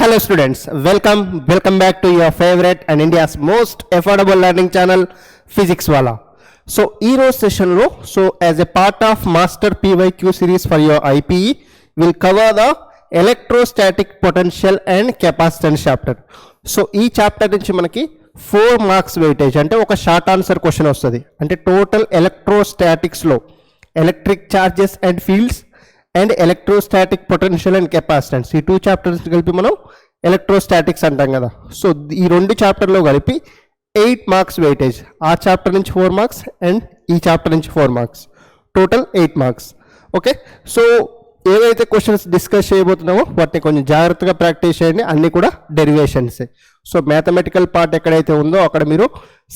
Hello students, welcome back to your favorite and India's most affordable learning channel Physics Wala. So e-rose session lo, so as a part of master PYQ series for your IPE, we'll cover the electrostatic potential and capacitance chapter. So ee chapter nunchi manaki 4 marks weightage ante oka short answer question vastadi. Ante total electrostatics lo electric charges and fields and electrostatic potential and capacitance ఈ 2 chapters కలిపి మనం electrostatics అంటాం కదా. So ఈ 2 చాప్టర్లో కలిపి 8 marks weightage. ఆ chapter నుంచి 4 మార్క్స్ అండ్ ఈ చాప్టర్ నుంచి 4 marks, total 8 marks. Okay, so ఏవైతే క్వశ్చన్స్ డిస్కస్ చేయబోతున్నామో వాటిని కొంచెం జాగ్రత్తగా ప్రాక్టీస్ చేయండి. అన్నీ కూడా డెరివేషన్సే. సో మ్యాథమెటికల్ పార్ట్ ఎక్కడైతే ఉందో అక్కడ మీరు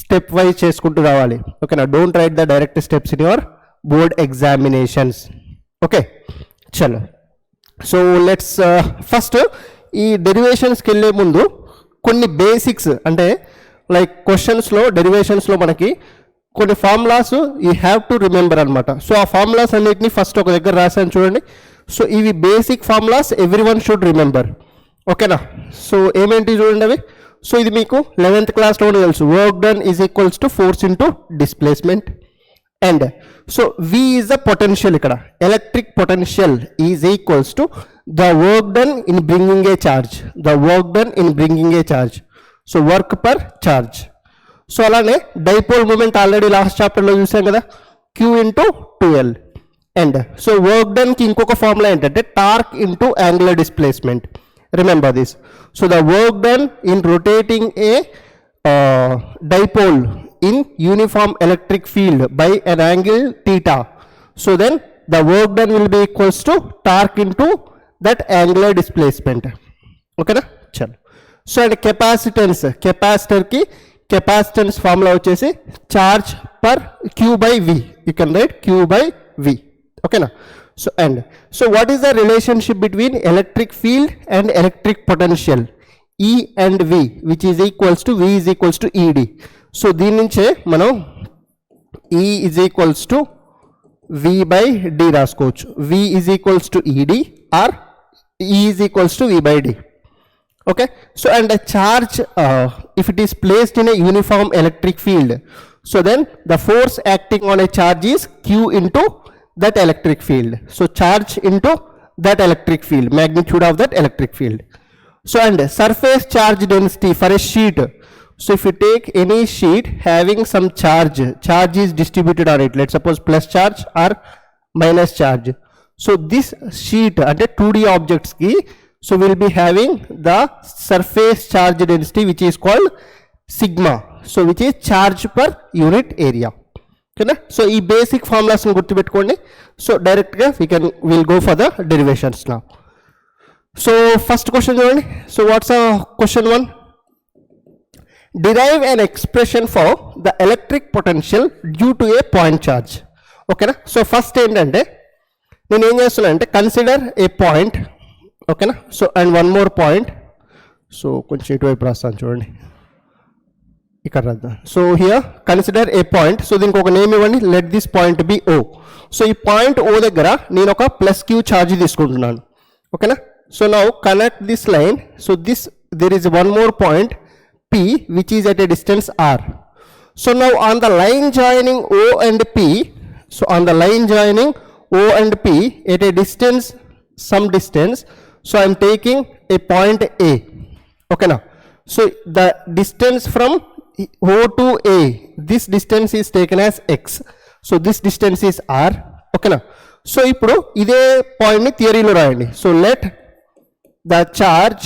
స్టెప్ వైజ్ చేసుకుంటూ రావాలి. ఓకేనా, don't write the direct steps in your board examinations. Okay, చలో. సో లెట్స్ ఫస్ట్ ఈ డెరివేషన్స్కి వెళ్ళే ముందు కొన్ని బేసిక్స్, అంటే లైక్ క్వశ్చన్స్లో డెరివేషన్స్లో మనకి కొన్ని formulas you have to remember అనమాట. సో ఆ ఫార్ములాస్ అన్నిటిని ఫస్ట్ ఒక దగ్గర రాశాను చూడండి. సో ఇవి basic formulas every one should remember. ఓకేనా, సో ఏమేంటి చూడండి అవి. సో ఇది మీకు 11th క్లాస్లో తెలుసు. Work done is equals to force into displacement. And so V is the potential ikkada. Electric potential is equals to the work done in bringing a charge. The work done in bringing a charge. So work per charge. So alane dipole moment already last chapter lo chusam kada, Q into 2L. And so work done ki inkoka formula entante torque into angular displacement. Remember this. So the work done in rotating a dipole in uniform electric field by an angle theta, so then the work done will be equals to torque into that angular displacement. Okay na, chalo. So and capacitance, capacitor ki capacitance formula vachesi charge per Q by V. You can write Q by V. Okay na. So and so what is the relationship between electric field and electric potential? E and V, which is equals to V is equals to ED. So దీని నుంచే మనం E is equals to V by D రాసుకోవచ్చు. V is equals to ED or E is equals to V by D. Okay, so and a charge if it is placed in a uniform electric field, so then the force acting on a charge is Q into that electric field. So charge into that electric field, magnitude of that electric field. So and surface charge density for a sheet. So if you take any sheet having some charge is distributed on it, let's suppose plus charge or minus charge. So this sheet at a 2D objects ki, so we'll be having the surface charge density which is called sigma, so which is charge per unit area. Okay, so ee basic formulas ni gurtu pettukondi. So direct ga we'll go for the derivations now. So first question chudandi. So what's question 1? Derive an expression for the electric potential due to a point charge. Okay na. So first ఏంటంటే నేను ఏం చేస్తున్నా అంటే consider a point. ఓకేనా, so and one more point. So కొంచెం ఇటువైపు రాస్తాను చూడండి, ఇక్కడ రాద్దాం. So here consider a point. So దీనికి ఒక నేమ్ ఇవ్వండి, let this point be O. So ఈ పాయింట్ O దగ్గర నేను ఒక ప్లస్ Q ఛార్జ్ తీసుకుంటున్నాను. ఓకేనా, so now connect this line. So this there is one more point P which is at a distance R. So now on the line joining O and P, so on the line joining O and P at a distance, some distance, so I am taking a point A. Okay now, so the distance from O to A, this distance is taken as X. So this distance is R. Okay now, so ఇప్పుడు ఇదే point ని థియరీలో రాయండి. So let the charge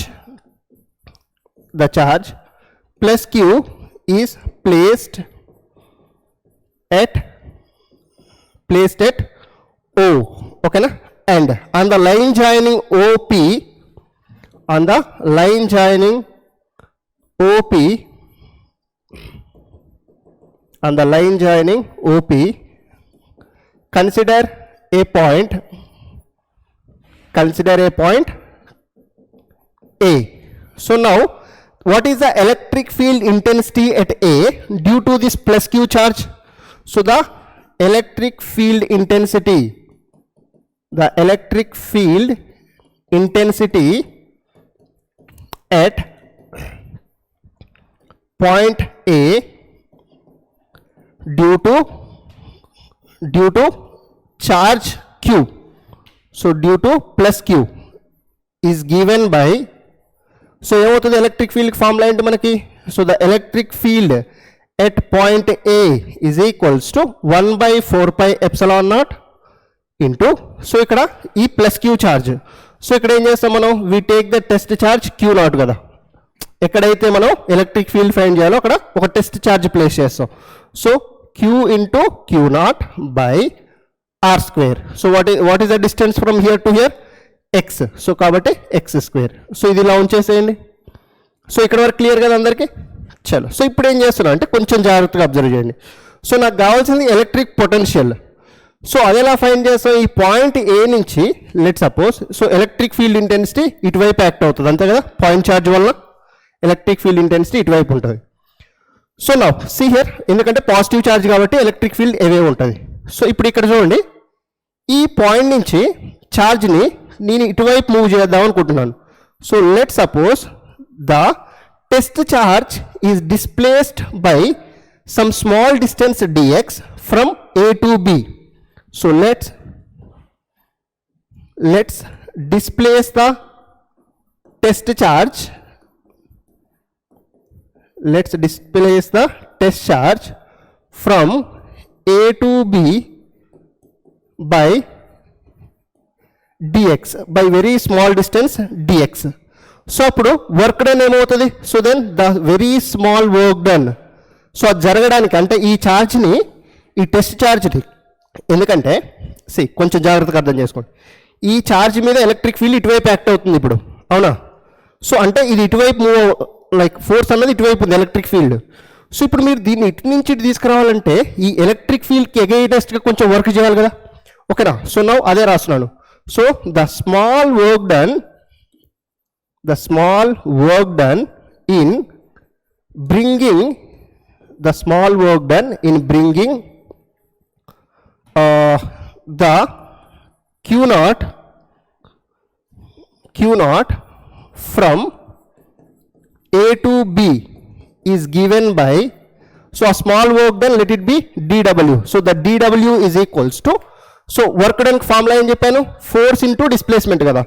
plus Q is placed at O. Okay na, and on the line joining OP, on the line joining OP, on the line joining OP, consider a point A. So now what is the electric field intensity at A due to this plus Q charge? So the electric field intensity at point A due to charge Q. So due to plus Q is given by, so ఏమవుతుంది electric field formula ఏంటి మనకి? So the electric field at point A is equals to 1/4πε0 into, so ఇక్కడ ఈ plus Q charge. So ఇక్కడ ఏం చేస్తాం మనం? We take the test charge Q0 కదా, ఎక్కడైతే మనం ఎలక్ట్రిక్ ఫీల్డ్ ఫైండ్ చేయాలో అక్కడ ఒక టెస్ట్ ఛార్జ్ ప్లేస్ చేస్తాం. So Q into Q0 by R square. So what is the distance from here to hear? X. So కాబట్టి X స్క్వేర్. సో ఇది ఇలా ఉంచేసేయండి. సో ఇక్కడ వరకు క్లియర్ కదా అందరికీ? చలో. సో ఇప్పుడు ఏం చేస్తున్నాం అంటే కొంచెం జాగ్రత్తగా అబ్జర్వ్ చేయండి. సో నాకు కావాల్సింది ఎలక్ట్రిక్ పొటెన్షియల్. సో అది ఎలా ఫైండ్ చేస్తాం? ఈ పాయింట్ ఏ నుంచి let suppose, so electric field intensity ఇటువైపు యాక్ట్ అవుతుంది అంతే కదా, పాయింట్ ఛార్జ్ వల్ల ఎలక్ట్రిక్ ఫీల్డ్ ఇంటెన్సిటీ ఇటువైపు ఉంటుంది. సో నౌ సీ హియర్, ఎందుకంటే పాజిటివ్ ఛార్జ్ కాబట్టి ఎలక్ట్రిక్ ఫీల్డ్ ఏవే ఉంటుంది. సో ఇప్పుడు ఇక్కడ చూడండి, ఈ పాయింట్ నుంచి ఛార్జ్ని నేను ఇటువైపు మూవ్ చేద్దాం అనుకుంటున్నాను. So let suppose the test charge is displaced by some small distance dx from A to B. So let's displace the test charge. Let's displace the test charge from A to B by dx, by very small distance dx. So అప్పుడు work done ఏమవుతుంది? So then the very small work done. So అది జరగడానికి అంటే ఈ ఛార్జ్ని, ఈ test ఛార్జ్ని, ఎందుకంటే కొంచెం జాగ్రత్తగా అర్థం చేసుకోండి, ఈ ఛార్జ్ మీద ఎలక్ట్రిక్ ఫీల్డ్ ఇటువైపు యాక్ట్ అవుతుంది ఇప్పుడు, అవునా? సో అంటే ఇది ఇటువైపు మూవ్, లైక్ ఫోర్స్ అన్నది ఇటువైపు ఉంది ఎలక్ట్రిక్ ఫీల్డ్. సో ఇప్పుడు మీరు దీన్ని ఇటు నుంచి ఇటు తీసుకురావాలంటే ఈ ఎలక్ట్రిక్ ఫీల్డ్కి ఎగైనెస్ట్గా కొంచెం వర్క్ చేయాలి కదా, ఓకేనా? సో నౌ అదే రాస్తున్నాను. So the small work done in bringing the Q0 from A to B is given by, so a small work done, let it be dW. So the dW is equals to, so work done formula ఏం చెప్పాను? Force into displacement కదా.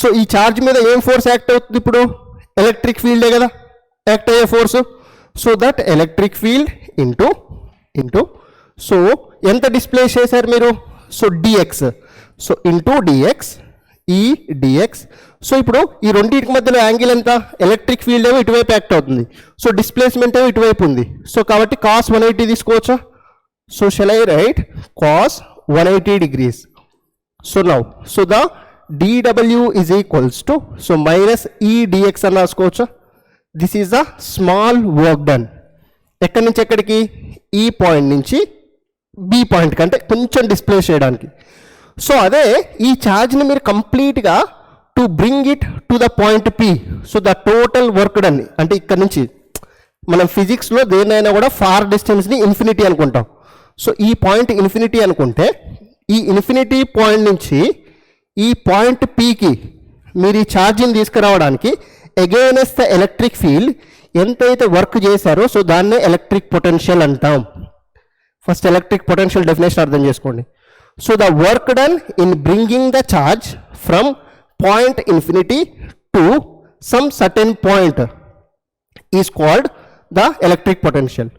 So ఈ charge మీద ఏం force act అవుతుంది ఇప్పుడు? Electric ఫీల్డే కదా act అయ్యే force. So that electric field into so ఎంత డిస్ప్లేస్ చేశారు మీరు? So dx. So into dx, ఈ dx. సో ఇప్పుడు ఈ రెండింటికి మధ్యలో యాంగిల్ ఎంత? ఎలక్ట్రిక్ ఫీల్డ్ ఏమో ఇటువైపు యాక్ట్ అవుతుంది, సో డిస్ప్లేస్మెంట్ ఏమో ఇటువైపు ఉంది. సో కాబట్టి cos 180 తీసుకోవచ్చా? So shall I right cos 180 degrees. So now, so the dW is equals to, so minus E dx అని రాసుకోవచ్చా? This is the small work done. ఎక్కడి నుంచి ఎక్కడికి? ఈ పాయింట్ నుంచి బి పాయింట్ కంటే కొంచెం డిస్ప్లేస్ చేయడానికి. సో అదే ఈ ఛార్జ్ని మీరు కంప్లీట్గా to bring it to the point P. So the total work done అంటే ఇక్కడ నుంచి మనం ఫిజిక్స్లో దేన్నైనా కూడా ఫార్ డిస్టెన్స్ని ఇన్ఫినిటీ అనుకుంటాం. సో ఈ పాయింట్ ఇన్ఫినిటీ అనుకుంటే ఈ ఇన్ఫినిటీ పాయింట్ నుంచి ఈ పాయింట్ Pకి మీరు ఈ ఛార్జింగ్ తీసుకురావడానికి అగైనెస్ట్ ద ఎలక్ట్రిక్ ఫీల్డ్ ఎంతైతే వర్క్ చేశారో సో దాన్నే ఎలక్ట్రిక్ పొటెన్షియల్ అంటాం. ఫస్ట్ ఎలక్ట్రిక్ పొటెన్షియల్ డెఫినేషన్ అర్థం చేసుకోండి. So the work done in bringing the charge from point infinity to some certain point is called the electric potential.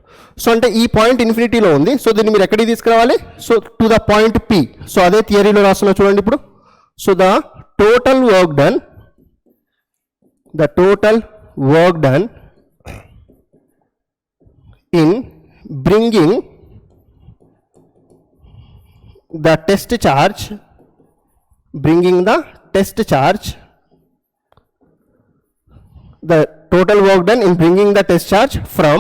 So అంటే ఈ point ఇన్ఫినిటీలో ఉంది, so దీన్ని మీరు ఎక్కడికి తీసుకురావాలి? So to the point P. So అదే థియరీలో రాస్తున్నా చూడండి ఇప్పుడు. So the total work done in bringing the test charge from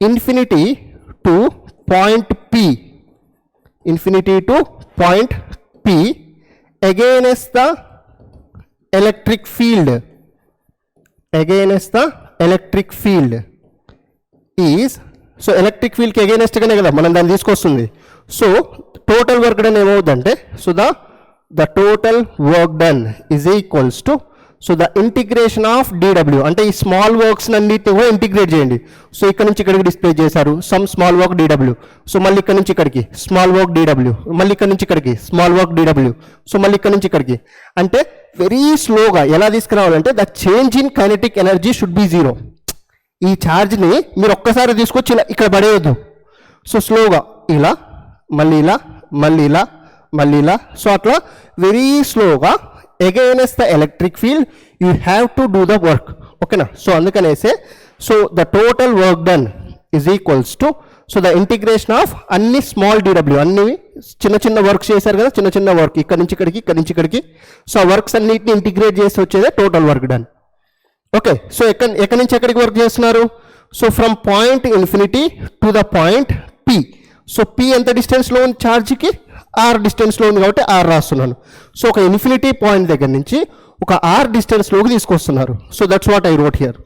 infinity to point P against the electric field is, so electric field కి against గానే కదా మనం దాన్ని తీసుకొస్తుంది. సో టోటల్ వర్క్ డన్ ఏమవుతుందంటే, so the total work done is equals to, so the integration of dw అంటే ఈ small works అన్నిటిని కూడా ఇంటిగ్రేట్ చేయండి. సో ఇక్కడ నుంచి ఇక్కడికి డిస్ప్లే చేశారు some small work dw. So మళ్ళీ ఇక్కడ నుంచి ఇక్కడికి స్మాల్ వర్క్ dw, మళ్ళీ ఇక్కడ నుంచి ఇక్కడికి స్మాల్ వర్క్ dw. సో మళ్ళీ ఇక్కడ నుంచి ఇక్కడికి అంటే వెరీ స్లోగా ఎలా తీసుకురావాలంటే the change in kinetic energy should be 0. ఈ ఛార్జ్ని మీరు ఒక్కసారి తీసుకొచ్చి ఇలా ఇక్కడ పడేయద్దు. సో స్లోగా ఇలా మళ్ళీ ఇలా మళ్ళీ ఇలా మళ్ళీ ఇలా, సో అట్లా వెరీ స్లోగా against the electric field you have to do the work. ఓకేనా? సో అందుకనేసే so the total work done is equals to so the integration of అన్ని స్మాల్ dw, అన్ని చిన్న చిన్న వర్క్స్ చేశారు కదా, చిన్న చిన్న వర్క్ ఇక్కడ నుంచి ఇక్కడికి ఇక్కడ నుంచి ఇక్కడికి, సో ఆ వర్క్స్ అన్నిటిని ఇంటిగ్రేట్ చేసి వచ్చేదే total work done. Okay, so ఎక్కడి నుంచి ఎక్కడికి వర్క్ చేస్తున్నారు? So from point infinity to the point P. So P ఎంత డిస్టెన్స్లో ఉంది ఛార్జ్కి? R డిస్టెన్స్లో ఉంది కాబట్టి R రాస్తున్నాను. సో ఒక ఇన్ఫినిటీ పాయింట్ దగ్గర నుంచి ఒక R డిస్టెన్స్లోకి తీసుకొస్తున్నారు. So that's what I wrote here.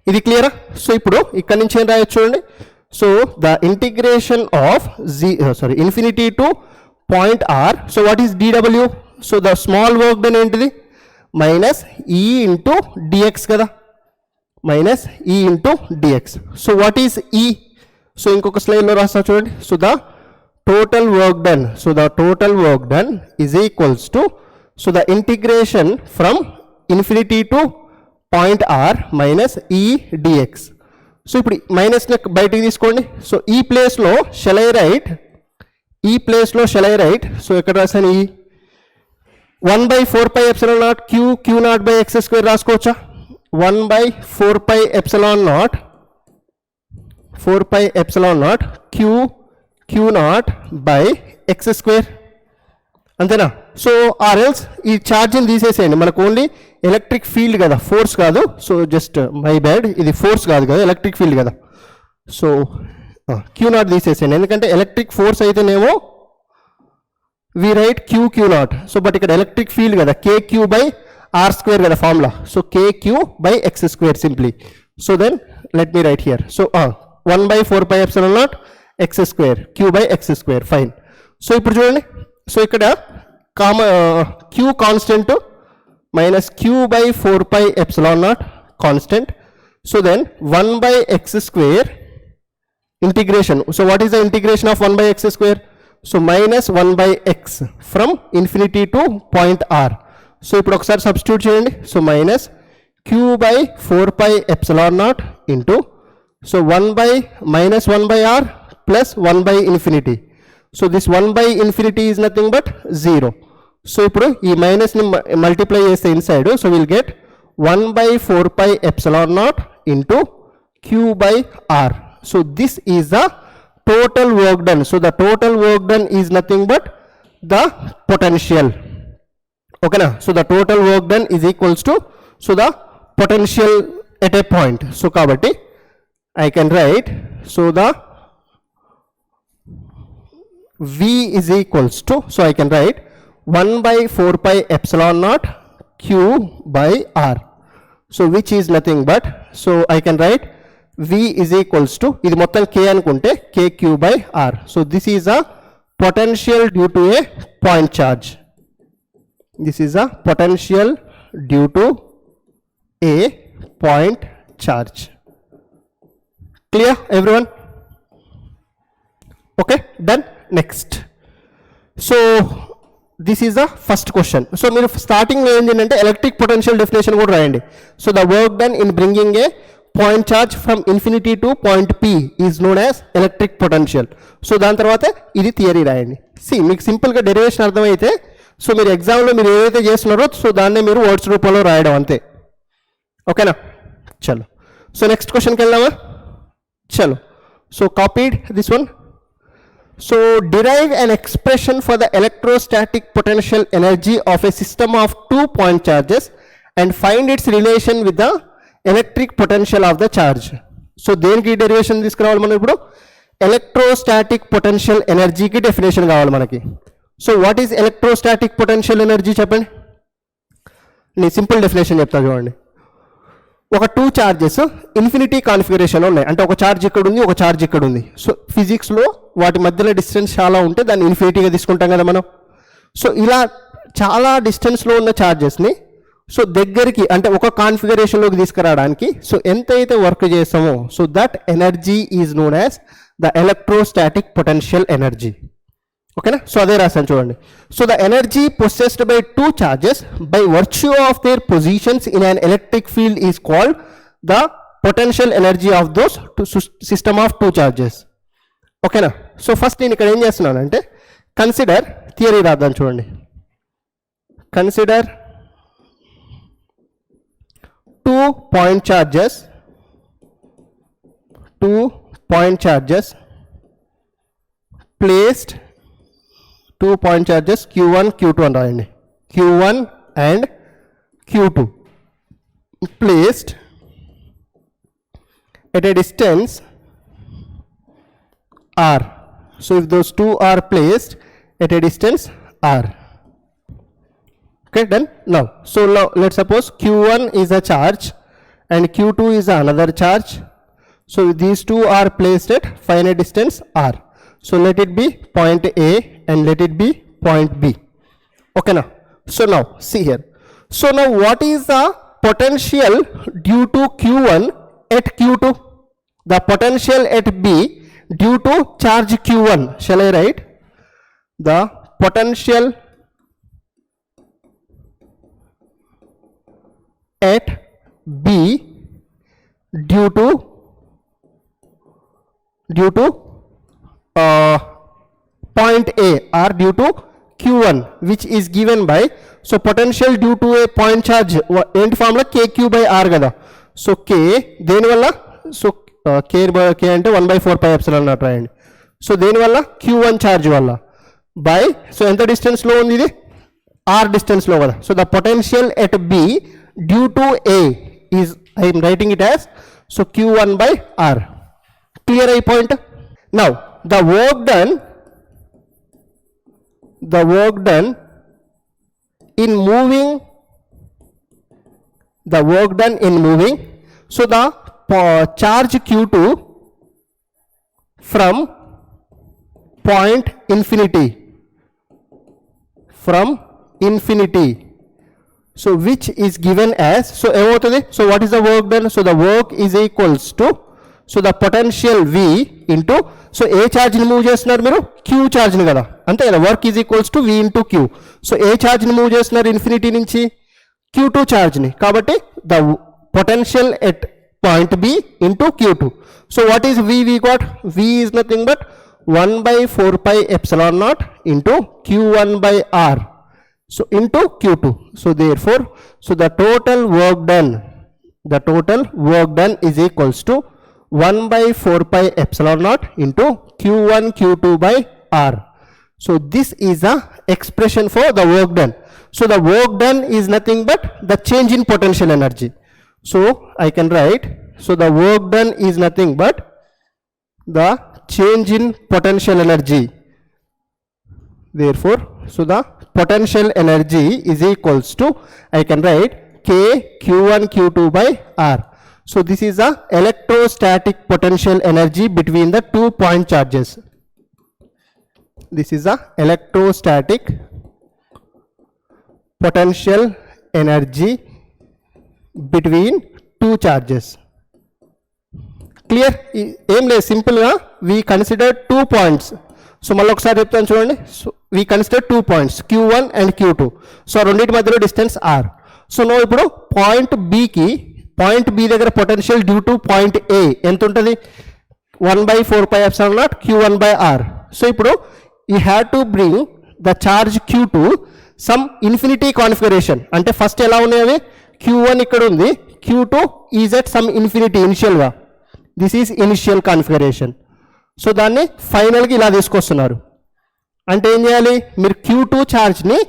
ఇది క్లియరా? సో ఇప్పుడు ఇక్కడ నుంచి ఏం రాయొచ్చు చూడండి. So the integration of infinity to point R. So what is dw? So the small work done ఏంటిది? మైనస్ E ఇంటూ dx కదా, minus E into dx. So what is E? So ఇంకొక స్లైడ్లో రాస్తా చూడండి. So the total work done, so the total work done is equals to so the integration from infinity to point R minus E dx. So ఇప్పుడు మైనస్ని బయటికి తీసుకోండి. So ఈ ప్లేస్లో shall I write so ఎక్కడ రాసాను? ఈ 1/4πε0 q0/x² రాసుకోవచ్చా? 1/4πε0 q0/x², అంతేనా? So ఆర్ఎల్స్ ఈ ఛార్జ్ని తీసేసేయండి, మనకు ఓన్లీ ఎలక్ట్రిక్ ఫీల్డ్ కదా, ఫోర్స్ కాదు. సో జస్ట్ మై బ్యాడ్, ఇది ఫోర్స్ కాదు కదా, ఎలక్ట్రిక్ ఫీల్డ్ కదా. సో q0 తీసేసేయండి, ఎందుకంటే ఎలక్ట్రిక్ ఫోర్స్ అయితేనేమో we write q0. So but ఇక్కడ ఎలక్ట్రిక్ ఫీల్డ్ కదా, kq/r² కదా formula. So kq/x² simply. So then let me write here. So 1/4πε0 x² q/x², fine. So ఇప్పుడు చూడండి, సో ఇక్కడ q constant minus q/4πε0 constant. So then 1/x² integration. So what is the integration of 1/x²? So minus 1/x from infinity to point R. So ఇప్పుడు ఒకసారి substitute చేయండి. So minus q/4πε0 into so 1/(-1/r) plus 1/∞. So this 1/∞ is nothing but 0. So ఇప్పుడు ఈ మైనస్ని multiply చేస్తే inside, so will get 1/4πε0 into q/r. So this is the total work done. So the total work done is nothing but the potential. Okay na? So the total work done is equals to so the potential at a point. So kabatti I can write, so the V is equals to, so I can write 1/4πε0 q/r. So which is nothing but, so I can write V is equals to, ఇది మొత్తం k అనుకుంటే kq/r. So this is a potential due to a point charge. This is a potential due to a point charge. Clear everyone? Okay, done. Next. So this is the first question. So మీరు starting లో ఏంటంటే electric potential definition కూడా రాయండి. So the work done in bringing A point charge from infinity to point P is known as electric potential. So దాని తర్వాత ఇది theory రాయండి. మీకు సింపుల్గా డెరివేషన్ అర్థమైతే సో మీరు ఎగ్జామ్లో మీరు ఏదైతే చేస్తున్నారో సో దాన్నే మీరు వర్డ్స్ రూపంలో రాయడం అంతే. ఓకేనా? చలో. సో నెక్స్ట్ క్వశ్చన్కి వెళ్దామా? చలో. So copied this one. So derive an expression for the electrostatic potential energy of a system of 2 point charges and find its relation with the electric potential of the charge. So దేనికి derivation తీసుకురావాలి మనం ఇప్పుడు? Electrostatic potential ఎనర్జీకి definition కావాలి మనకి. So what is electrostatic potential energy చెప్పండి. నేను simple definition చెప్తా చూడండి. ఒక 2 చార్జెస్ ఇన్ఫినిటీ కాన్ఫిగరేషన్ ఉన్నాయి, అంటే ఒక ఛార్జ్ ఇక్కడ ఉంది, ఒక ఛార్జ్ ఇక్కడ ఉంది. సో ఫిజిక్స్లో వాటి మధ్యలో డిస్టెన్స్ చాలా ఉంటే దాన్ని ఇన్ఫినిటీగా తీసుకుంటాం కదా మనం. సో ఇలా చాలా డిస్టెన్స్లో ఉన్న ఛార్జెస్ని సో దగ్గరికి అంటే ఒక కాన్ఫిగరేషన్లోకి తీసుకురావడానికి సో ఎంతైతే వర్క్ చేస్తామో so that energy is known as the electrostatic potential energy. ఓకేనా? సో అదే రాసాను చూడండి. So the energy possessed by two charges by virtue of their positions in an electric field is called the potential energy of those system of two charges. ఓకేనా? So first నేను ఇక్కడ ఏం చేస్తున్నానంటే consider theory రాద్దాం చూడండి. Consider 2 point charges placed 2 point charges q1 q2 అని రాయండి. q1 and q2 placed at a distance r. So if those two are placed at a distance r. Okay, done. Now let's suppose q1 is a charge and q2 is another charge. So these two are placed at finite distance r. So let it be point A and let it be point B. Okay now. So now see here. So now what is the potential due to q1 at q2? The potential at B due to charge q1. Shall I write? The potential at B due to point A or due to q1 which is given by so potential due to a point charge end formula kq by r kada. So k deni valla so k ante 1/4 pi epsilon naught rayandi. So deni valla q1 charge valla by so enta distance lo undi idi r distance lo kada. So the potential at B due to A is I am writing it as so q1 by r. Clear a point? Now the work done in moving so the charge q2 from point infinity so which is given as so so what is the work done? So the work is equals to so the potential V into so A charge ni move chestunaru meeru Q charge ni kada ante kada work is equals to V into Q. So A charge ni move chestunaru infinity nunchi Q2 charge ni kabatti the potential at point B into Q2. So what is V? We got V is nothing but 1/4 pi epsilon naught into Q1 by R. So into Q2. So therefore so the total work done is equals to 1/4 pi epsilon naught into q1 q2 by r. So this is the expression for the work done. So the work done is nothing but the change in potential energy. So I can write so the work done is nothing but the change in potential energy. Therefore so the potential energy is equals to I can write k q1 q2 by r. So this is the electrostatic potential energy between the 2 point charges. This is the electrostatic potential energy between 2 charges. Clear? Aim le simple ga we consider 2 points. So మళ్ళీ ఒకసారి చెప్తాను చూడండి. So we consider 2 points q1 and q2. So రెండింటి మధ్యలో distance r. So now ఇప్పుడు point B దగ్గర potential due to point A ఎంత ఉంటుంది? 1/4 pi epsilon naught q1 by r. So ఇప్పుడు you have to bring the charge q2 some infinity configuration. అంటే first ఎలా ఉన్నాయి అవి? q1 ఇక్కడ ఉంది, q2 is at some infinity initial గా. This is initial configuration. So దాన్ని ఫైనల్గా ఇలా తీసుకొస్తున్నారు. అంటే ఏం చేయాలి? మీరు q2 ఛార్జ్ని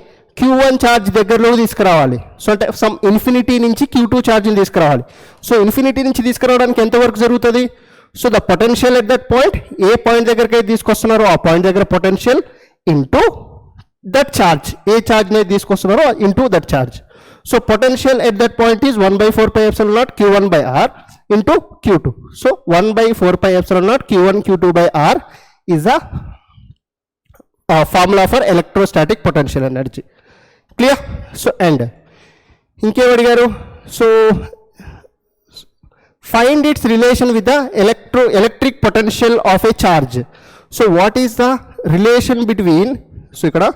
q1 ఛార్జ్ దగ్గరలో తీసుకురావాలి. సో అంటే సమ్ ఇన్ఫినిటీ నుంచి q2 ఛార్జ్ని తీసుకురావాలి. సో ఇన్ఫినిటీ నుంచి తీసుకురావడానికి ఎంత వర్క్ జరుగుతుంది? So the potential at that point, ఏ పాయింట్ దగ్గరికి అయితే తీసుకొస్తున్నారో ఆ పాయింట్ దగ్గర పొటెన్షియల్ ఇంటూ దట్ ఛార్జ్, ఏ ఛార్జ్ని తీసుకొస్తున్నారో into that charge. So potential at that point is 1/4 pi epsilon naught q1 by r into q2. So 1/4 pi epsilon naught q1 q2 by r is a formula for electrostatic potential energy. Clear? So and ఇంకేం అడిగారు? So find its relation with the electric potential of a charge. So what is the relation between, so ikkada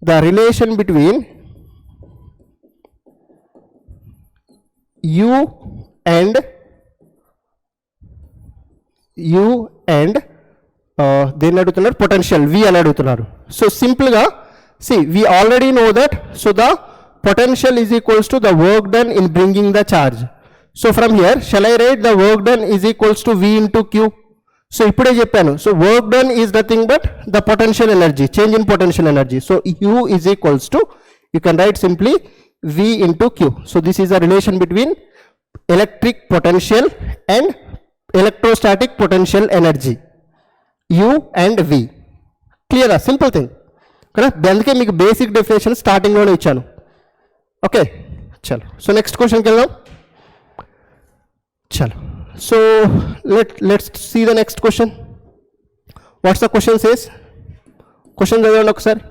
the relation between u and దేన్ని అడుగుతున్నారు? Potential v అని అడుగుతున్నారు. So సింపుల్గా see we already know that, so the potential is equals to the work done in bringing the charge. So from here shall I write the work done is equals to v into q? So ఇప్పుడే చెప్పాను, so work done is nothing but the potential energy, change in potential energy. So u is equals to, you can write simply v into q. So this is a relation between electric potential and electrostatic potential energy, u and v. Clear? Simple thing కదా. అందుకే మీకు basic definition స్టార్టింగ్లోనే ఇచ్చాను. Okay చలో. So next క్వశ్చన్కి వెళ్దాం. చలో. So let's see the next question. What's the question says? Question చదవండి ఒకసారి.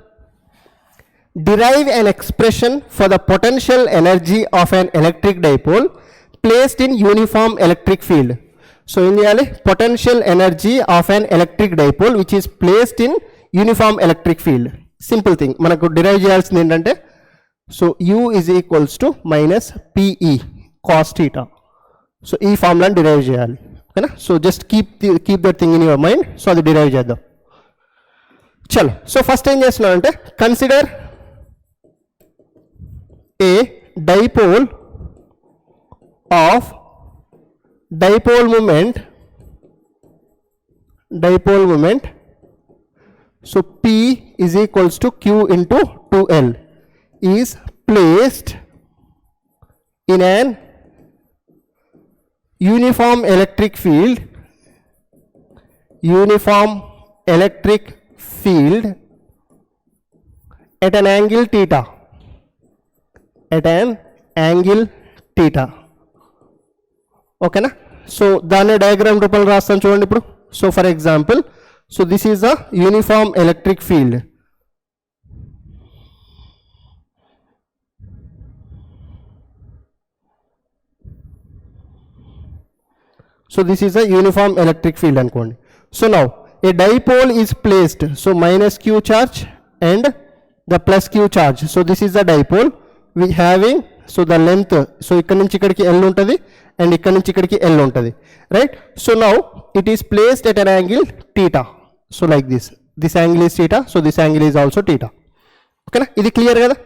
Derive an expression for the potential energy of an electric dipole placed in uniform electric field. So ఏం చేయాలి? Potential energy of an electric dipole which is placed in uniform electric field. Simple thing, మనకు derive చేయాల్సింది ఏంటంటే, so u is equals to minus PE cos theta. So ఈ ఫార్ములాని derive చేయాలి, ఓకేనా? So just keep that thing in your mind. So అది derive చేద్దాం. చలో. So first ఏం చేస్తున్నానంటే, consider A dipole of dipole moment, so P is equals to Q into 2L is placed in an uniform electric field at an angle theta. ఓకేనా? So దాన్ని diagram రూపంలో రాస్తాను చూడండి ఇప్పుడు. So for example, so this is a uniform electric field. So this is a uniform electric field అనుకోండి. So now a dipole is placed, so minus q charge and the plus q charge. So this is the dipole we having, so the length, so ఇక్కడ నుంచి ఇక్కడికి L ఉంటుంది and ఇక్కడ నుంచి ఇక్కడికి L ఉంటుంది, right? So now it is placed at an angle theta. So like this angle is theta, so this angle is also theta. ఓకేనా? ఇది క్లియర్ కదా?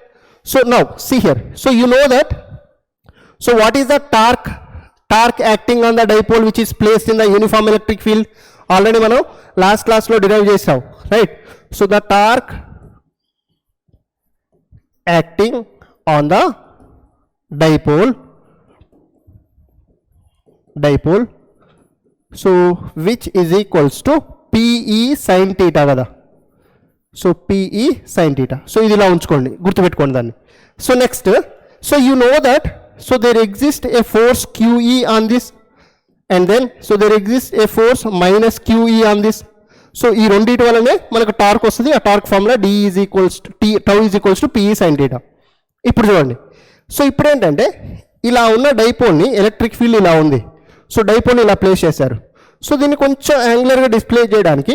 So now see here, so you know that, so what is the torque acting on the dipole which is placed in the uniform electric field? Already మనం last క్లాస్లో derive చేసాం, right? So the torque acting on the dipole, so which is equals to PE sin theta కదా. So PE sin theta. సో ఇది ఇలా ఉంచుకోండి, గుర్తుపెట్టుకోండి దాన్ని. So next, so you know that, so there exist a force QE on this and then so there exist a force minus QE on this. So ఈ రెండింటి వల్లనే మనకు టార్క్ వస్తుంది. ఆ torque formula D is equals to tau is equals to PE sin theta. ఇప్పుడు చూడండి, so ఇప్పుడు ఏంటంటే ఇలా ఉన్న డైపోల్ని, ఎలక్ట్రిక్ ఫీల్డ్ ఇలా ఉంది, సో డైపోల్ని ఇలా ప్లేస్ చేశారు. సో దీన్ని కొంచెం యాంగులర్గా డిస్ప్లే చేయడానికి,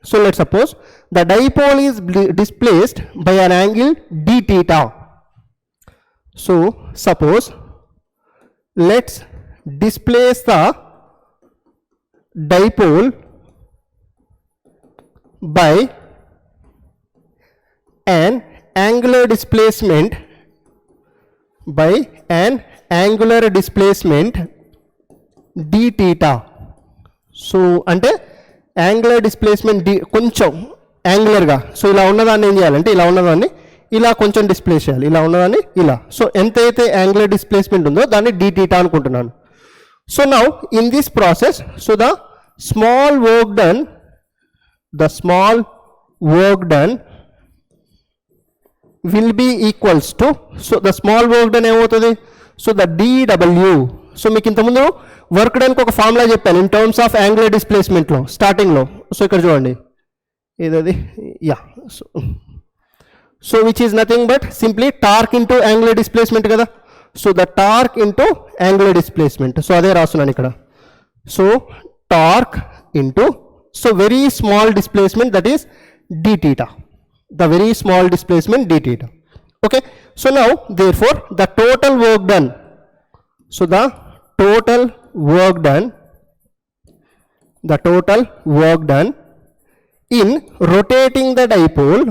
so let suppose the dipole is displaced by an angle d theta. So suppose let's displace the dipole by an angular displacement d theta. So అంటే angular displacement d కొంచెం యాంగులర్గా, so ఇలా ఉన్నదాన్ని ఏం చేయాలంటే, ఇలా ఉన్నదాన్ని ఇలా కొంచెం డిస్ప్లేస్ చేయాలి, ఇలా ఉన్నదాన్ని ఇలా. సో ఎంతైతే యాంగులర్ డిస్ప్లేస్మెంట్ ఉందో దాన్ని d theta అనుకుంటున్నాను. So now in this process, so the small work done will be equals to, so the small work done ఏమవుతుంది, సో ద dW. సో మీకు ఇంతకుముందు వర్క్ డన్కి ఒక ఫార్ములా చెప్పాను ఇన్ టర్మ్స్ ఆఫ్ యాంగులర్ డిస్ప్లేస్మెంట్లో స్టార్టింగ్లో. So ఇక్కడ చూడండి, ఏదది, yeah, so which is nothing but simply torque into angular displacement కదా. So the torque into angular displacement. So అదే రాస్తున్నాను ఇక్కడ. So torque into so very small displacement that is d theta, the very small displacement d theta. Okay, so now therefore the total work done, so the total work done in rotating the dipole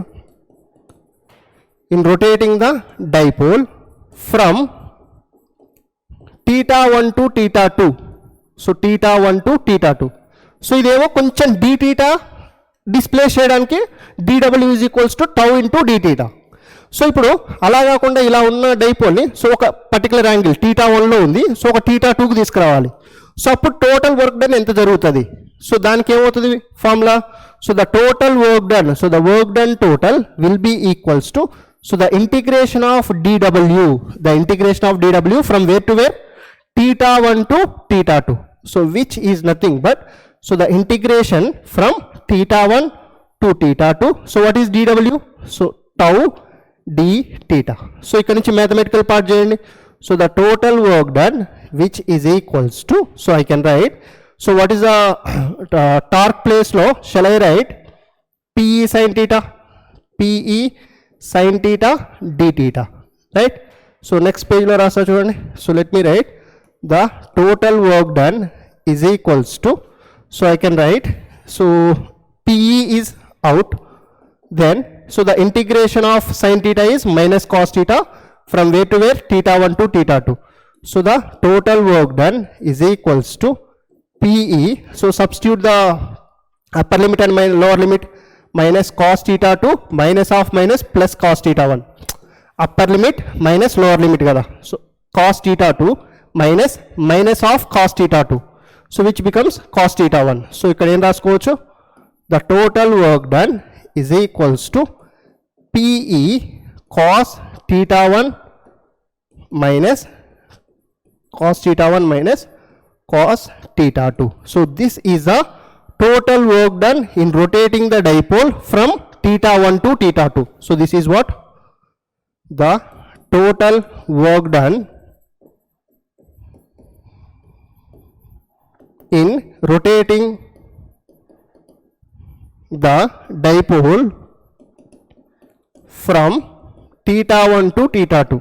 from theta 1 to theta 2. So theta 1 to theta 2. So ఇదేమో కొంచెం d theta displays చేయడానికి dw is equals to tau into d theta. So ఇప్పుడు అలా కాకుండా ఇలా ఉన్న డైపోల్ని so ఒక particular angle theta 1లో ఉంది, సో ఒక theta 2కి తీసుకురావాలి. సో అప్పుడు టోటల్ వర్క్ డన్ ఎంత జరుగుతుంది? సో దానికి ఏమవుతుంది formula? So the total work done, so the work done total will be equals to so the integration of dw from where to where theta 1 to theta 2. So which is nothing but so the integration from theta 1 to theta 2. So what is dw? So tau d theta. So ఇక్కడ నుంచి mathematical part చేయండి. So the total work done which is equals to, so I can write, so what is the torque ప్లేస్లో shall I write PE sin theta d theta, right? So next పేజ్లో రాస్తా చూడండి. So let me write the total work done is equals to, so I can write, so PE is out, then so the integration of sin theta is minus cos theta from where to where theta 1 to theta 2. So the total work done is equals to PE, so substitute the upper limit and lower limit, minus cos theta 2 minus of minus plus cos theta 1, upper limit minus lower limit kada, so cos theta 2 minus of cos theta 2, so which becomes cos theta 1. So ఇక్కడ ఏం రాసుకోవచ్చు? The total work done is equals to PE cos theta 1 minus cos theta 1 minus cos theta 2. So this is the total work done in rotating the dipole from theta 1 to theta 2. So this is what the total work done in rotating the dipole from theta 1 to theta 2.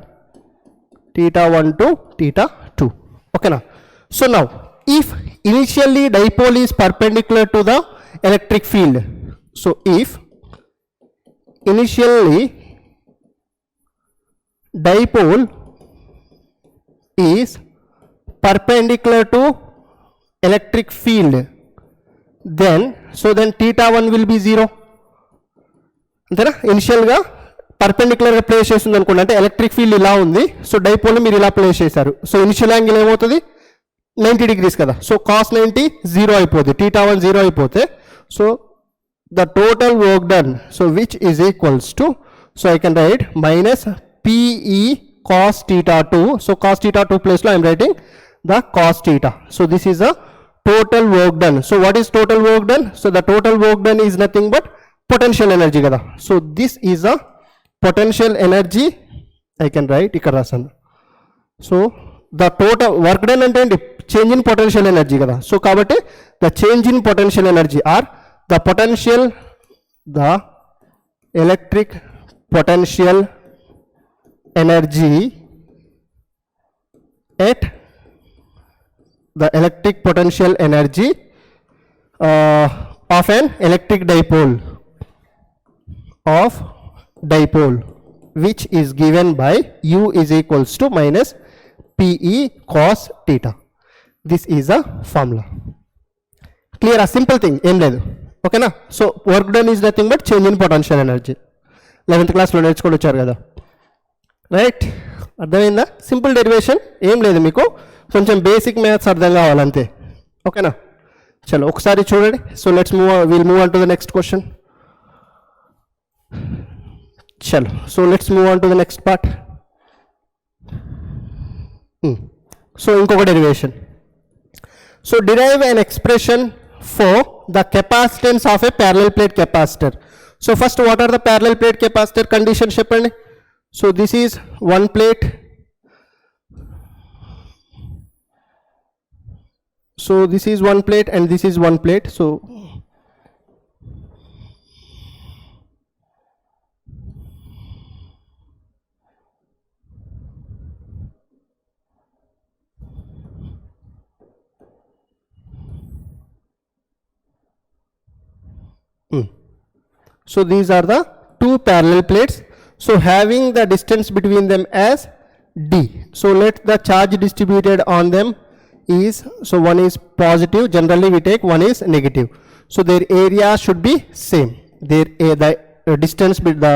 Okay now, so now if initially dipole is perpendicular to the electric field, so if initially dipole is perpendicular to electric field, then theta 1 will be 0. అంతేనా? ఇనిషియల్గా పర్పెండిక్యులర్గా place చేస్తుంది అనుకోండి, అంటే electric field ఇలా ఉంది, so dipole మీరు ఇలా place చేశారు, సో ఇనిషియల్ యాంగిల్ ఏమవుతుంది? 90 degrees కదా, సో cos 90 0 అయిపోతుంది, theta 1 0 అయిపోతే, so the total work done, so which is equals to, so I can right minus PE cos theta 2, so cos theta 2 ప్లేస్లో I'm writing the cos theta. So this is a total work done. So what is total work done? So the total work done is nothing but potential energy kada. So this is a potential energy, I can write ikkada rasanu. So the total work done ante change in potential energy kada. So kabatti the change in potential energy or the potential, the electric potential energy at the electric potential energy of an electric dipole which is given by U is equals to minus PE cos theta. This is a formula. Clear? A simple thing, em ledu. Okay na? So work done is nothing but change in potential energy. 11th class lo నేర్చుకొని వచ్చారు కదా, right? అర్థమైందా? Simple derivation, ఏం లేదు, మీకు కొంచెం basic maths అర్థం కావాలంతే. ఓకేనా? చలో ఒకసారి చూడండి. So let's will move on to the next question. చలో, so let's move on to the next part. So ఇంకొక derivation. So derive an expression for the capacitance of a parallel plate capacitor. So first, what are the parallel plate capacitor conditions చెప్పండి. So this is one plate, So this is one plate and this is one plate. So so these are the two parallel plates. So having the distance between them as d. So let the charge distributed on them is, so one is positive, generally we take, one is negative. So their area should be same. The distance, the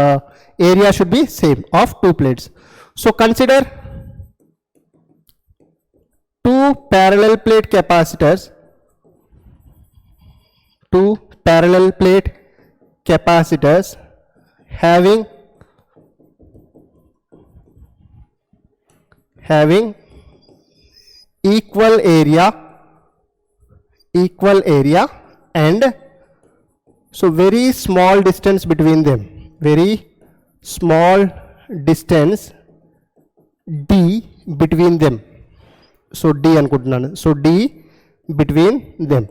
area should be same of two plates. So consider two parallel plate capacitors, two parallel plate capacitors having equal area and so very small distance between them, very small distance d between them. So d అనుకుంటున్నాను. So d between them.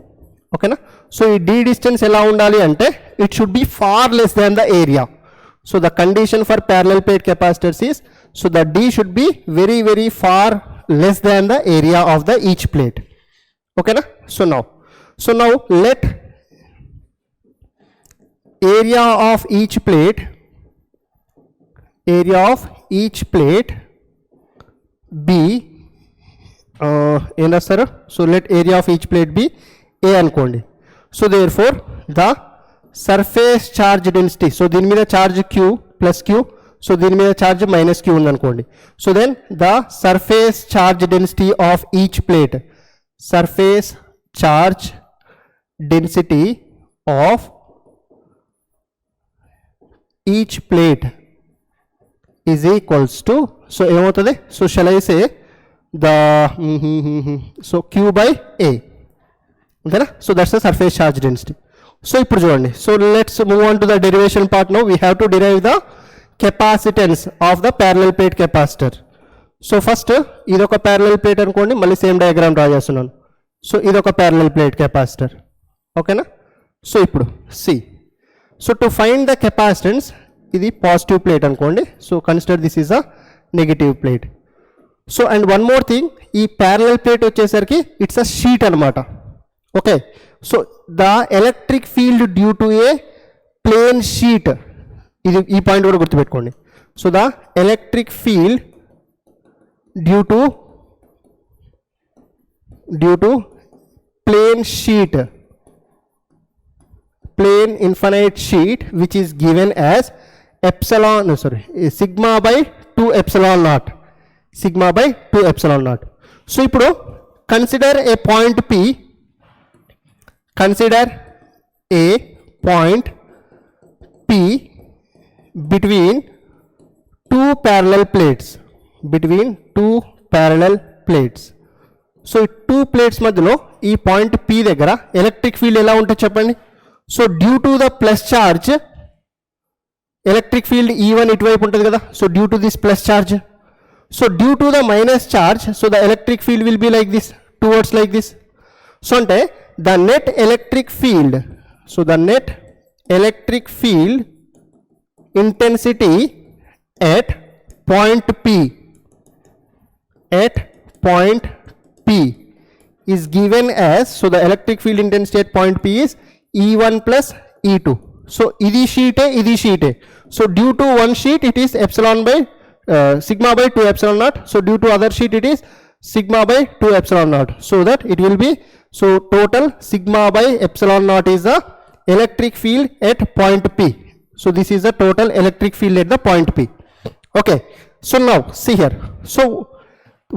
Okay na? So ఈ d distance ఎలా ఉండాలి అంటే it should be far less than the area. So the condition for parallel plate capacitors is, so the d should be very very far less than the area of the each plate. Okay na? So now let area of each plate be ఏం రాస్తారు? So let area of each plate be A అనుకోండి. So therefore the surface charge density, so దీని మీద charge q plus q, so దీని మీద charge minus q ఉందనుకోండి. So then the surface charge density of each plate, surface charge density of each plate is equals to, so ఏమవుతుంది? So shall I say the so q by a, okay? So that's the surface charge density. So ఇప్పుడు చూడండి, so let's move on to the derivation part. Now we have to derive the capacitance of the parallel plate capacitor. So first ఇదొక parallel plate అనుకోండి, మళ్ళీ same diagram draw చేస్తున్నాను. So ఇదొక parallel plate capacitor, ఓకేనా? So ఇప్పుడు see, so to find the capacitance, ఇది positive plate అనుకోండి. So consider this is a negative plate. So and one more thing, ఈ ప్యారలల్ ప్లేట్ వచ్చేసరికి ఇట్స్ అ షీట్ అనమాట. Okay, so the electric field due to a plane sheet, ఇది ఈ point కూడా గుర్తుపెట్టుకోండి. So the electric field due to plane sheet, plane infinite sheet which is given as epsilon, sorry, sigma by 2 epsilon not, sigma by 2 epsilon naught. So ఇప్పుడు consider a point P, between two parallel plates, so ఈ 2 plates మధ్యలో ఈ point P దగ్గర electric field ఎలా ఉంటుంది చెప్పండి? So due to the plus charge electric field E1 ఇటువైపు ఉంటుంది కదా. So due to this plus charge, so due to the minus charge, so the electric field will be like this, towards like this. So ante the net electric field, so the net electric field intensity at point P is given as, so the electric field intensity at point P is E1 plus E2. So idi sheet, so due to one sheet it is epsilon by sigma by 2 epsilon naught. So due to other sheet it is sigma by 2 epsilon naught. So that it will be, so total sigma by epsilon naught is the electric field at point P. So this is the total electric field at the point P. Okay, so now see here. So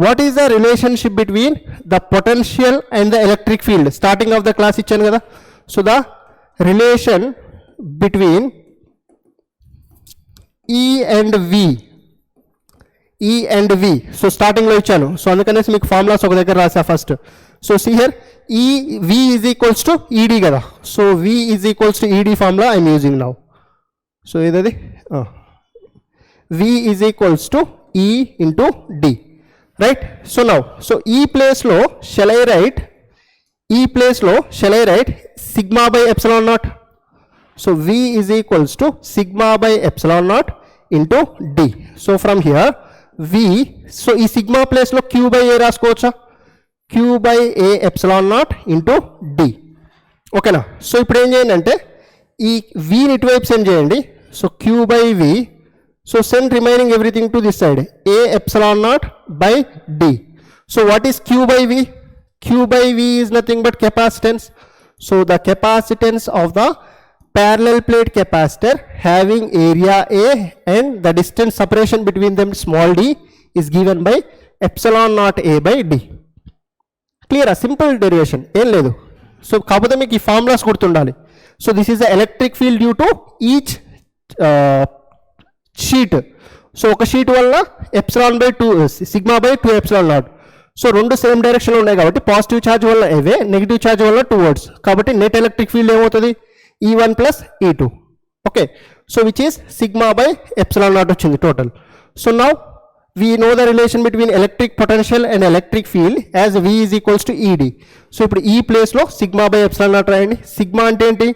what is the relationship between the potential and the electric field? Starting of the class ichanu kada. So the relation between E and V, so స్టార్టింగ్లో ఇచ్చాను. So అందుకనేసి మీకు formulas ఒక దగ్గర రాసా first. So see here, V is equals to ED కదా. So V is equals to ED formula I'm using now. So ఏదది, V is equals to E into D, right? So now, so ఈ ప్లేస్లో shall I write ఈ ప్లేస్లో shall I write sigma by epsilon not. So V is equals to sigma by epsilon naught into D. So from here V, so ఈ sigma ప్లేస్లో Q by A రాసుకోవచ్చా? Q by A epsilon naught into D. ఓకేనా? So ఇప్పుడు ఏం చేయండి అంటే ఈ Vని ఇటువైపు send చేయండి. So Q by V, so send remaining everything to this side, A epsilon naught by D. So what is Q by V? Q by V is nothing but capacitance. So the capacitance of the parallel plate capacitor having area A and the distance separation between them small d is given by epsilon naught A by D. Clear? Simple derivation, ఏం లేదు. So కాకపోతే మీకు ఈ formulas గుర్తుండాలి. So this is the electric field due to each sheet. So ఒక sheet వల్ల epsilon by 2 sigma by 2 epsilon not. So రెండు same డైరెక్షన్లో ఉన్నాయి కాబట్టి పాజిటివ్ ఛార్జ్ వల్ల అవే, నెగిటివ్ ఛార్జ్ వల్ల టువర్డ్స్. కాబట్టి నెట్ ఎలక్ట్రిక్ ఫీల్డ్ ఏమవుతుంది? E1 plus E2. Okay, so which is sigma by epsilon naught వచ్చింది total. So now we know the relation between electric potential and electric field as V is equals to ED. So ఇప్పుడు ఈ ప్లేస్లో sigma by epsilon naught రాయండి. Sigma అంటే ఏంటి?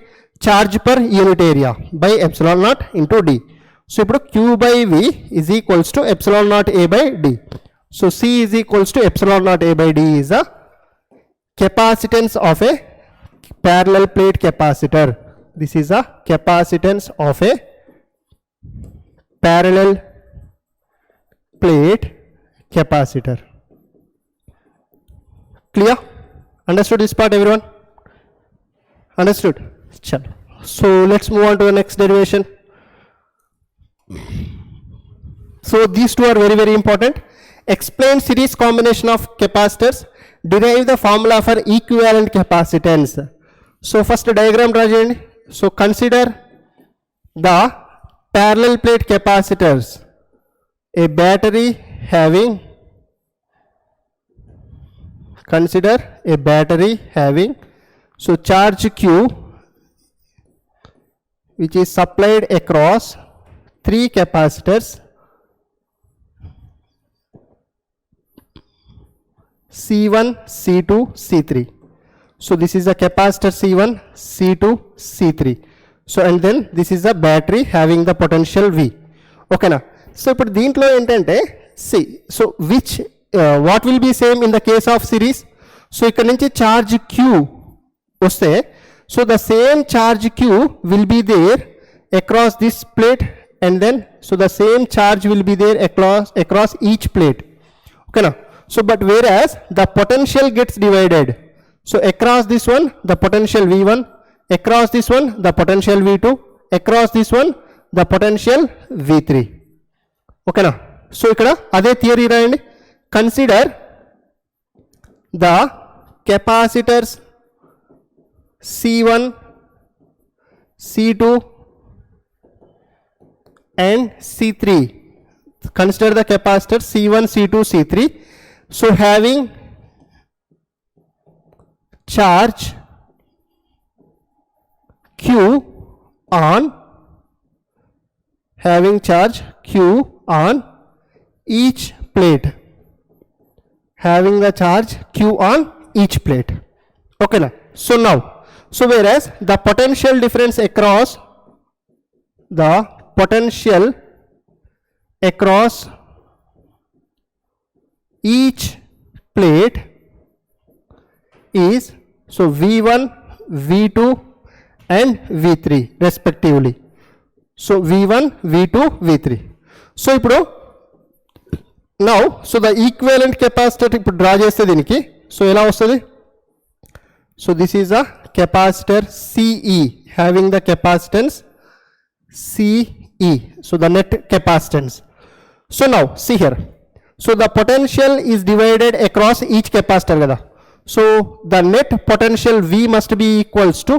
Charge per unit area by epsilon naught into D. So ఇప్పుడు Q by V is equals to epsilon naught A by D. So C is equals to epsilon naught A by D is a capacitance of a parallel plate capacitor. This is a capacitance of a parallel plate capacitor. Clear? Understood this part, everyone? Understood? Chalo. So let's move on to the next derivation. So these two are very, very important. Explain series combination of capacitors. Derive the formula for equivalent capacitance. So first diagram draw cheyandi. So consider the parallel plate capacitors. A battery having, consider a battery having, so charge Q which is supplied across 3 capacitors C1, C2, C3. So this is a capacitor C1, C2, C3. So and then this is a battery having the potential V. Okay na? So ఇప్పుడు దీంట్లో ఏంటంటే C, so which what will be same in the case of series? So ఇక్కడ నుంచి charge Q వస్తే, so the same charge Q will be there across this plate and then so the same charge will be there across each plate. Okay na? So but whereas the potential gets divided. So across this one the potential V1, across this one the potential V2, across this one the potential V3. Okay na? So ikkada ade theory rayandi. Consider the capacitors C1, C2 and C3. Consider the capacitors C1, C2, C3. So having charge Q on, having charge Q on each plate, having the charge Q on each plate. Okay na? So now, so whereas the potential difference across, the potential across each plate is, so V1, V2 and V3 respectively. So V1, V2, V3. So ఇప్పుడు now, so the equivalent capacitor ఇప్పుడు draw చేస్తే దీనికి, so ఎలా వస్తుంది? So this is a capacitor CE having the capacitance CE. So the net capacitance. So now see here. So the potential is divided across each capacitor kada. So the net potential V must be equals to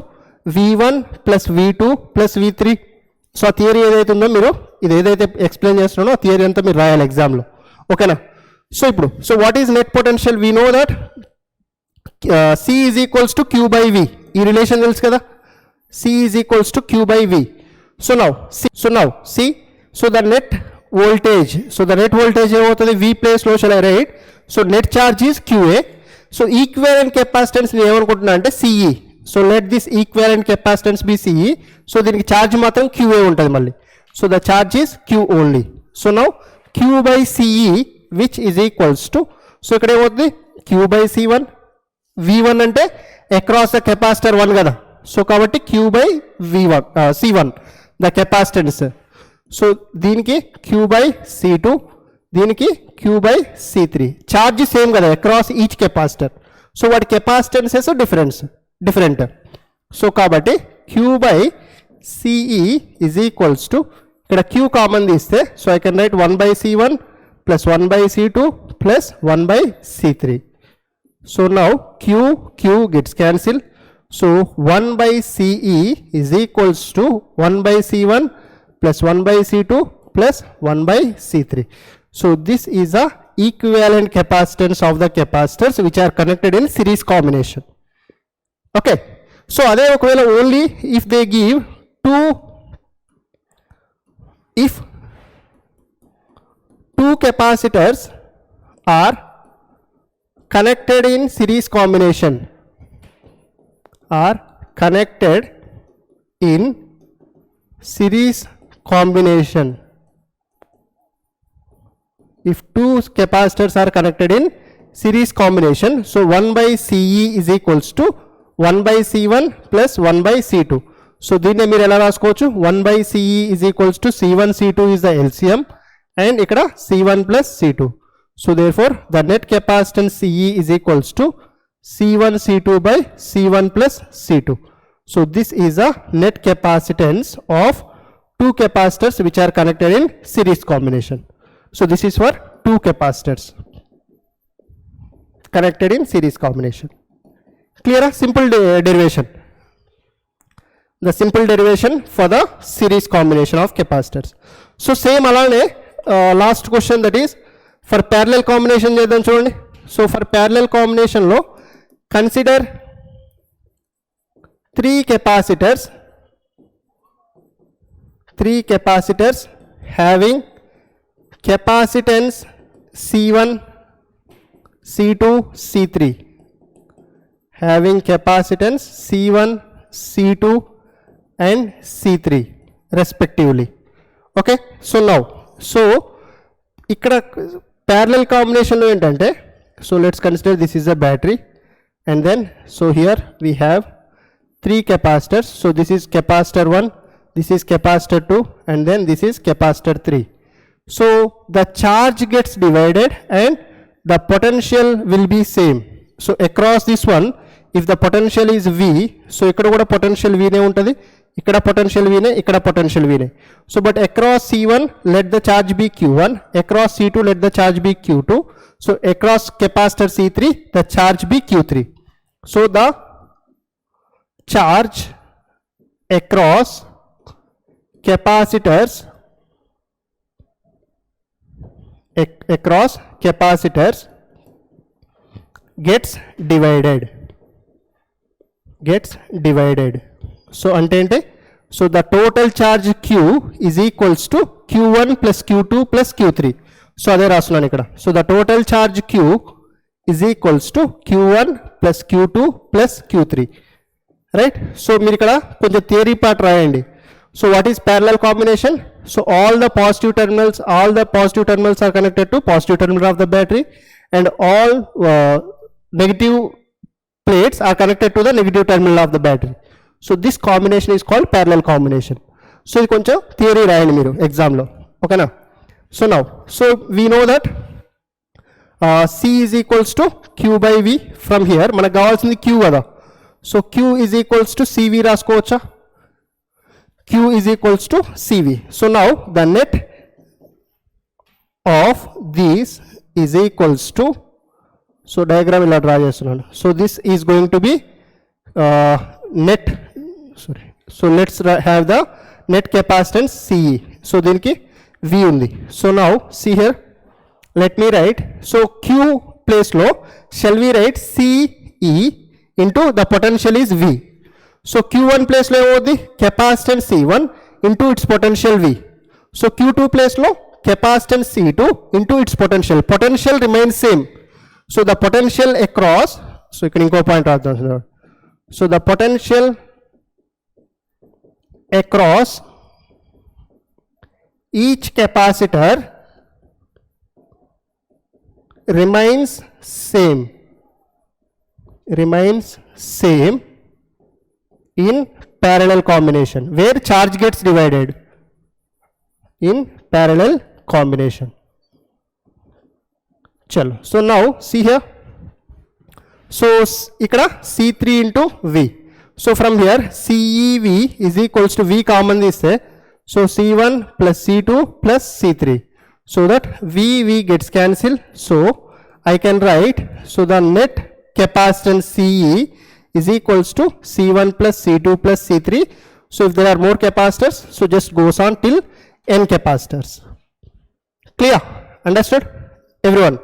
V1 plus V2 plus V3. So ఆ theory ఏదైతే ఉందో మీరు ఇది ఏదైతే explain చేస్తున్నానో ఆ theory అంతా మీరు రాయాలి ఎగ్జామ్లో. ఓకేనా? సో ఇప్పుడు so what is net potential? We know that C is equals to q by V. ఈ రిలేషన్ తెలుసు కదా, C is equals to q by V. So now C so the net voltage, so the net voltage ఏమవుతుంది? V ప్లేస్లో shall I write, so net charge is q A. So equivalent capacitance నేను ఏమనుకుంటున్నా అంటే C E. So let this equivalent capacitance be C E. So దీనికి charge మాత్రం QA ఉంటుంది మళ్ళీ. So the charge is Q only. So now Q by CE which is equals to, so ఇక్కడ ఏమవుతుంది Q by సి1. V1 అంటే అక్రాస్ ద కెపాసిటర్ 1 కదా, so కాబట్టి Q by V1 C1 the capacitance. So దీనికి Q by C2, దీనికి Q by C3. Charge same కదా across each capacitor. So వాటి capacitances different. So కాబట్టి Q by CE is equals to, ఇక్కడ Q common తీస్తే so I can write 1 by C1 plus 1 by C2 plus 1 by C3. So now Q gets cancelled. So 1 by CE is equals to 1 by C1 plus 1 by C2 plus 1 by C3. So this is a equivalent capacitance of the capacitors which are connected in series combination. Okay. So ade okavela only if they give two capacitors are connected in series combination, if two capacitors are connected in series combination, so 1 by CE is equals to 1 by C1 plus 1 by C2. So దీన్ని మీరు ఎలా రాసుకోవచ్చు, 1 by CE is equals to C1 C2 is the LCM and ఇక్కడ C1 plus C2. So therefore the net capacitance CE is equals to C1 C2 by C1 plus C2. So this is a net capacitance of two capacitors which are connected in series combination. So this is for two capacitors connected in series combination. Clear? Simple derivation. The simple derivation for the series combination of capacitors. So same alane last question, that is for parallel combination చేద్దాం చూడండి. So for parallel combination లో consider three capacitors having capacitance C1 C2 C3, having capacitance C1 C2 and C3 respectively. Okay, so now ఇక్కడ parallel combination లో ఏంటంటే, so let's consider this is a battery and then so here we have three capacitors. So this is capacitor 1, this is capacitor 2 and then this is capacitor 3. So the charge gets divided and the potential will be same. So across this one if the potential is V, so ఇక్కడ కూడా potential V నే ఉంటుంది, ఇక్కడ potential V నే, ఇక్కడ potential V నే. So but across C1 let the charge be Q1, across C2 let the charge be Q2, so across capacitor C3 the charge be Q3. So the charge across capacitors gets divided. So ante so the total charge Q is equals to Q1 plus Q2 plus Q3. So ade rasunanu ikkada. So the total charge Q is equals to Q1 plus Q2 plus Q3, right? So మీరు ఇక్కడ కొంచెం theory part రాయండి. So what is parallel combination? So all the positive terminals are connected to positive terminal of the battery and all negative plates are connected to the negative terminal of the battery. So this combination is called parallel combination. So ఇది కొంచెం theory రాయండి మీరు ఎగ్జామ్లో, ఓకేనా? So now we know that C is equals to Q by V. From here మనకు కావాల్సింది Q కదా. So Q is equals to CV రాసుకోవచ్చా? Q is equals to CV. So now the net of these is equals to, so diagram ఇలా draw చేస్తున్నాను. So this is going to be net, sorry, so let's have the net capacitance CE. So దీనికి V ఉంది. So now see here, let me write, so Q place లో shall we write CE into the potential is V. So Q1 place లో ఏమవుతుంది, capacitance C1 into its potential V. So Q2 place లో capacitance C2 into its potential remains same. So the potential across, so ఇక్కడ ఇంకో point రాద్దాం. So the potential across each capacitor remains same in parallel combination where charge gets divided in parallel combination. Chalo, so now see here, so ikkada C3 into V, so from here CEV is equals to V common is there, so C1 plus C2 plus C3, so that V gets cancelled, so I can write, so the net capacitance CE is equals to C1 plus C2 plus C3. So if there are more capacitors, so just goes on till n capacitors. Clear? Understood everyone?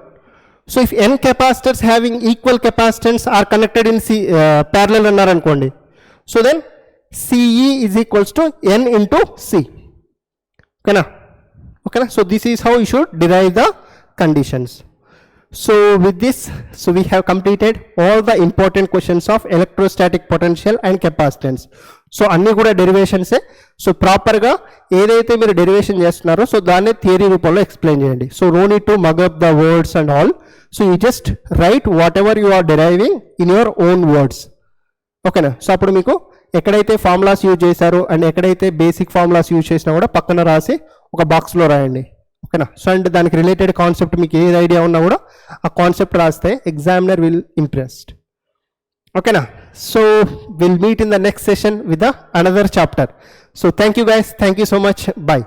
So if n capacitors having equal capacitance are connected in parallel annar ankondi, so then CE is equals to n into C. Okay na? Okay na? So this is how you should derive the conditions. So with this, so we have completed all the important questions of electrostatic potential and capacitance. So అన్ని కూడా derivations. So ప్రాపర్గా ఏదైతే మీరు derivation చేస్తున్నారో so దాన్ని theory రూపంలో explain చేయండి. So no need to mug up the words and all. So you just write whatever you are deriving in your own words. ఓకేనా? సో అప్పుడు మీకు ఎక్కడైతే ఫార్ములాస్ యూజ్ చేశారో అండ్ ఎక్కడైతే బేసిక్ ఫార్ములాస్ యూజ్ చేసినా కూడా పక్కన రాసి ఒక బాక్స్లో రాయండి. ఓకేనా? సో అండ్ దానికి రిలేటెడ్ కాన్సెప్ట్ మీకు ఏది ఐడియా ఉన్నా కూడా ఆ కాన్సెప్ట్ రాస్తే ఎగ్జామినర్ విల్ ఇంప్రెస్డ్. ఓకేనా? So will meet in the next session with another chapter. So thank you guys, thank you so much, by.